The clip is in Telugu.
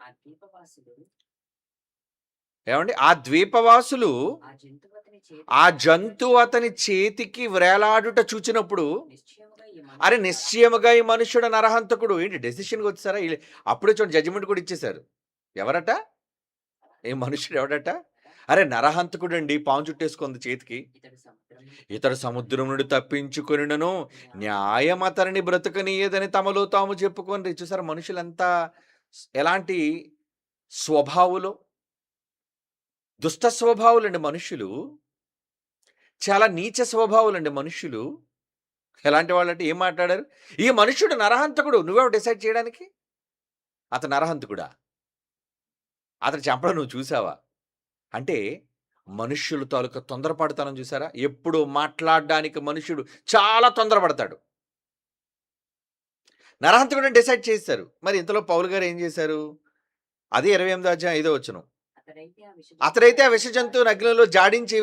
ఆ ద్వీపవాసులు ఏమండి? ఆ ద్వీపవాసులు ఆ జంతువు అతని ఆ చేతికి జంతువు అతని చేతికి వ్రేలాడుట చూచినప్పుడు, నిశ్చయముగా ఈ అరె! మనుషుడు నిశ్చయముగా ఈ మనుష్యుడు నరహంతకుడు. ఏంటి డెసిషన్‌కి వచ్చేసారా? అప్పుడే చూడండి జడ్జిమెంట్ కూడా ఇచ్చేసారు. ఎవరట? ఈ మనుష్యుడు ఎవడట? అరె! నరహంతకుడండి, పాము చుట్టేసుకుంది చేతికి. ఇతడు సముద్రం నుండి ఇతడు సముద్రం నుండి తప్పించుకొనినను న్యాయం అతనిని బ్రతకనీయదని తమలో తాము చెప్పుకొనిరి. చూసారా మనుషులెంత ఎలాంటి స్వభావులో, దుష్ట స్వభావులండి మనుషులు. చాలా నీచ స్వభావులండి మనుషులు. ఎలాంటి వాళ్ళంటే ఏం మాట్లాడారు? ఈ మనుష్యుడు నరహంతకుడు. నువ్వెవరు డిసైడ్ చేయడానికి? అతను నరహంతకుడా? అతను చంపడం నువ్వు చూసావా? అంటే మనుష్యుల తాలూకా తొందరపాటుతనం చూసారా? ఎప్పుడు మాట్లాడడానికి మనుష్యుడు చాలా తొందరపడతాడు. నరహంతకుడని డిసైడ్ చేసేసారు. మరి ఇంతలో పౌలు గారు ఏం చేశారు? అదే 28వ అధ్యాయం 5వ వచనం. అతడైతే ఆ అతడైతే ఆ విష జంతువుని అగ్నిలో జాడించి